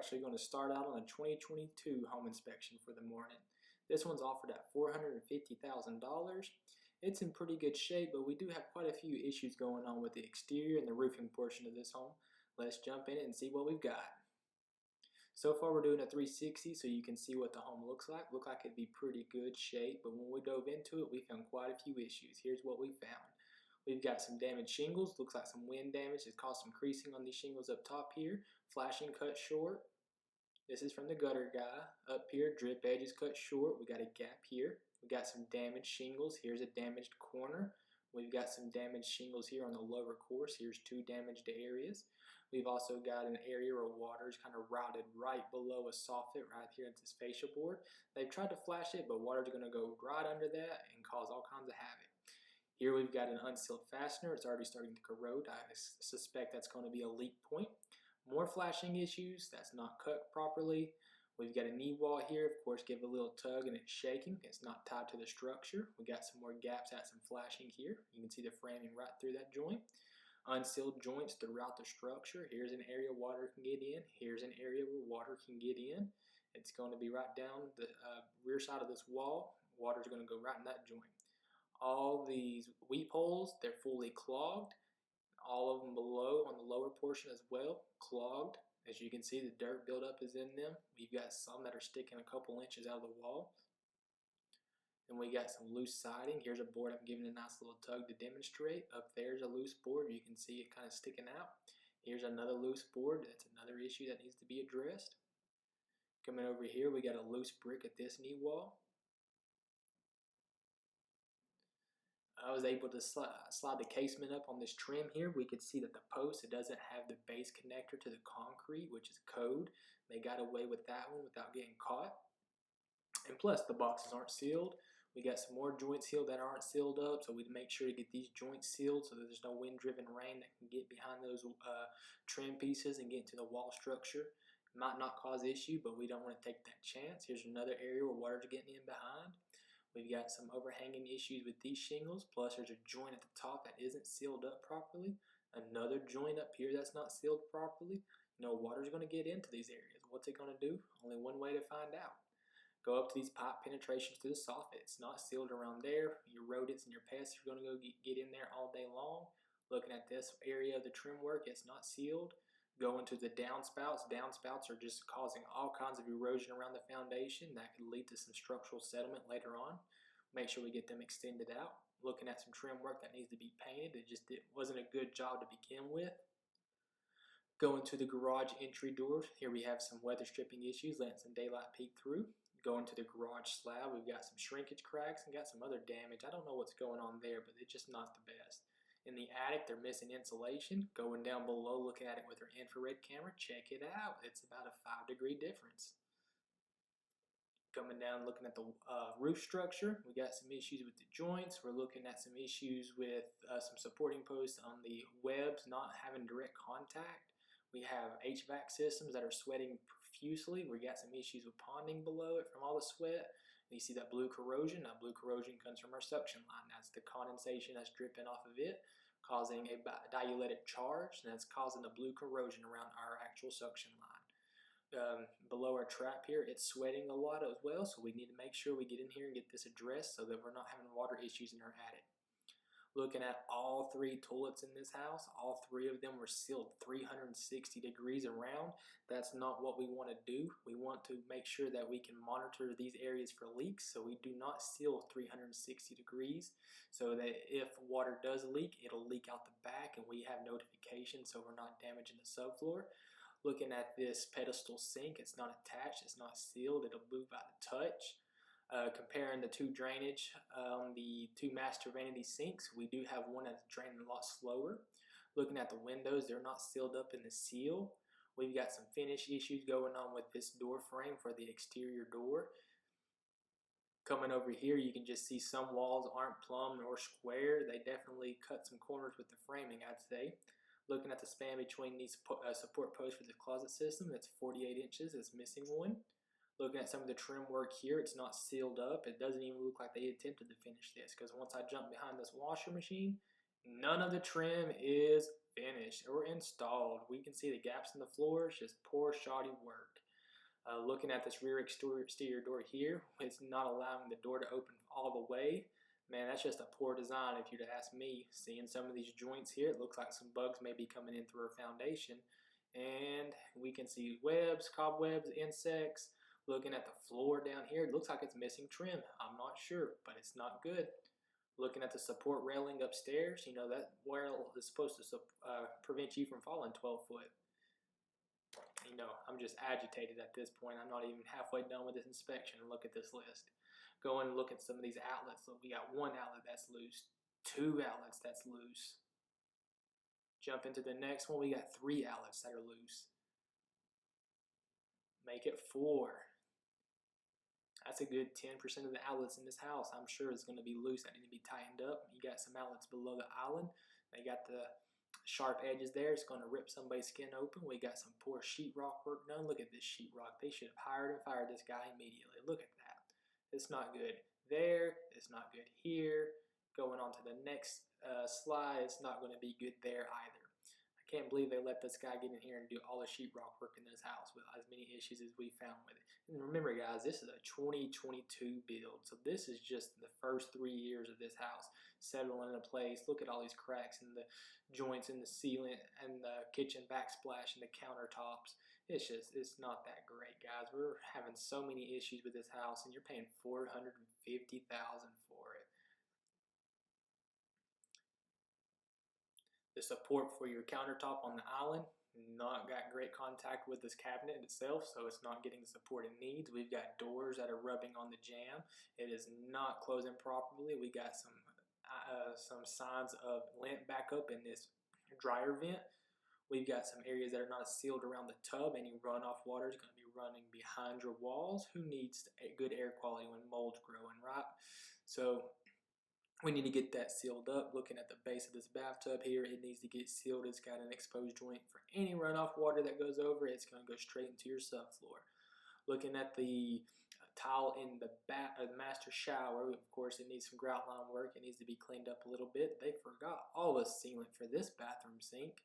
Actually going to start out on a 2022 home inspection for the morning. This one's offered at $450,000. It's in pretty good shape, but we do have quite a few issues going on with the exterior and the roofing portion of this home. Let's jump in and see what we've got. So far we're doing a 360 so you can see what the home looks like. Looked like it'd be pretty good shape, but when we dove into it, we found quite a few issues. Here's what we found. We've got some damaged shingles. Looks like some wind damage has caused some creasing on these shingles up top here. Flashing cut short. This is from the gutter guy. Up here, drip edge is cut short. We got a gap here. We got some damaged shingles. Here's a damaged corner. We've got some damaged shingles here on the lower course. Here's two damaged areas. We've also got an area where water is kind of routed right below a soffit right here at this fascia board. They've tried to flash it, but water's going to go right under that and cause all kinds of havoc. Here we've got an unsealed fastener. It's already starting to corrode. I suspect that's going to be a leak point. More flashing issues. That's not cut properly. We've got a knee wall here. Of course, give a little tug and it's shaking. It's not tied to the structure. We got some more gaps at some flashing here. You can see the framing right through that joint. Unsealed joints throughout the structure. Here's an area water can get in. Here's an area where water can get in. It's going to be right down the rear side of this wall. Water's going to go right in that joint. All these weep holes, they're fully clogged. All of them below on the lower portion as well, clogged. As you can see, the dirt buildup is in them. We've got some that are sticking a couple inches out of the wall. And we got some loose siding. Here's a board I'm giving a nice little tug to demonstrate. Up there's a loose board. You can see it kind of sticking out. Here's another loose board. That's another issue that needs to be addressed. Coming over here, we got a loose brick at this knee wall. I was able to slide the casement up on this trim here. We could see that the post, it doesn't have the base connector to the concrete, which is code. They got away with that one without getting caught. And plus, the boxes aren't sealed. We got some more joints here that aren't sealed up, so we'd make sure to get these joints sealed so that there's no wind-driven rain that can get behind those trim pieces and get into the wall structure. It might not cause issue, but we don't want to take that chance. Here's another area where water's getting in behind. We've got some overhanging issues with these shingles, plus there's a joint at the top that isn't sealed up properly. Another joint up here that's not sealed properly. No water's going to get into these areas. What's it going to do? Only one way to find out. Go up to these pipe penetrations to the soffit. It's not sealed around there. Your rodents and your pests are going to go get in there all day long. Looking at this area of the trim work, it's not sealed. Going to the downspouts. Downspouts are just causing all kinds of erosion around the foundation. That could lead to some structural settlement later on. Make sure we get them extended out. Looking at some trim work that needs to be painted. It wasn't a good job to begin with. Going to the garage entry door. Here we have some weather stripping issues, letting some daylight peek through. Going to the garage slab, we've got some shrinkage cracks and got some other damage. I don't know what's going on there, but it's just not the best. In the attic, they're missing insulation. Going down below, looking at it with our infrared camera, check it out. It's about a 5-degree difference. Coming down, looking at the roof structure, we got some issues with the joints. We're looking at some issues with some supporting posts on the webs not having direct contact. We have HVAC systems that are sweating profusely. We got some issues with ponding below it from all the sweat. And you see that blue corrosion. That blue corrosion comes from our suction line. That's the condensation that's dripping off of it, causing a diuretic charge, and that's causing the blue corrosion around our actual suction line. Below our trap here, it's sweating a lot as well, so we need to make sure we get in here and get this addressed so that we're not having water issues in our attic. Looking at all 3 toilets in this house, all 3 of them were sealed 360 degrees around. That's not what we want to do. We want to make sure that we can monitor these areas for leaks, so we do not seal 360 degrees so that if water does leak, it'll leak out the back and we have notification so we're not damaging the subfloor. Looking at this pedestal sink, it's not attached, it's not sealed, it'll move by the touch. Comparing the 2 drainage on the 2 master vanity sinks, we do have one that's draining a lot slower. Looking at the windows, they're not sealed up in the seal. We've got some finish issues going on with this door frame for the exterior door. Coming over here, you can just see some walls aren't plumb nor square. They definitely cut some corners with the framing, I'd say. Looking at the span between these support posts for the closet system, that's 48 inches. It's missing one. Looking at some of the trim work here, it's not sealed up. It doesn't even look like they attempted to finish this, because once I jump behind this washer machine, none of the trim is finished or installed. We can see the gaps in the floor. It's just poor, shoddy work. Looking at this rear exterior door here, it's not allowing the door to open all the way. Man, that's just a poor design if you'd ask me. Seeing some of these joints here, it looks like some bugs may be coming in through our foundation. And we can see webs, cobwebs, insects. Looking at the floor down here, it looks like it's missing trim. I'm not sure, but it's not good. Looking at the support railing upstairs, you know, that rail is supposed to prevent you from falling 12 foot. You know, I'm just agitated at this point. I'm not even halfway done with this inspection. Look at this list. Go and look at some of these outlets. Look, we got one outlet that's loose, two outlets that's loose. Jump into the next one, we got three outlets that are loose. Make it four. That's a good 10% of the outlets in this house. I'm sure it's going to be loose. That need to be tightened up. You got some outlets below the island. They got the sharp edges there. It's going to rip somebody's skin open. We got some poor sheetrock work done. Look at this sheetrock. They should have hired and fired this guy immediately. Look at that. It's not good there. It's not good here. Going on to the next slide, it's not going to be good there either. I can't believe they let this guy get in here and do all the sheetrock work in this house with as many issues as we found with it. And remember, guys, this is a 2022 build, so this is just the first 3 years of this house settling into place. Look at all these cracks in the joints in the ceiling and the kitchen backsplash and the countertops. It's not that great, guys. We're having so many issues with this house, and you're paying $450,000 for it. The support for your countertop on the island, not got great contact with this cabinet itself, so it's not getting the support it needs. We've got doors that are rubbing on the jamb. It is not closing properly. We got some signs of lint backup in this dryer vent. We've got some areas that are not sealed around the tub. Any runoff water is going to be running behind your walls. Who needs a good air quality when mold's growing, right? So we need to get that sealed up. Looking at the base of this bathtub here, it needs to get sealed. It's got an exposed joint for any runoff water that goes over. It's going to go straight into your subfloor. Looking at the tile in the master shower, of course, it needs some grout line work. It needs to be cleaned up a little bit. They forgot all the sealant for this bathroom sink.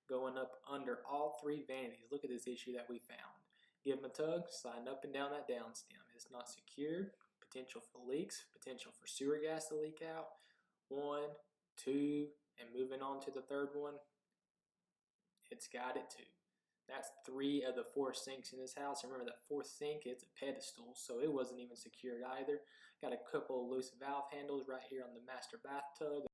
Going up under all three vanities. Look at this issue that we found. Give them a tug, sliding up and down that downstem. It's not secured. Potential for leaks, potential for sewer gas to leak out. 1, 2, and moving on to the third one, it's got it too. That's 3 of the 4 sinks in this house. Remember that 4th sink, it's a pedestal, so it wasn't even secured either. Got a couple of loose valve handles right here on the master bathtub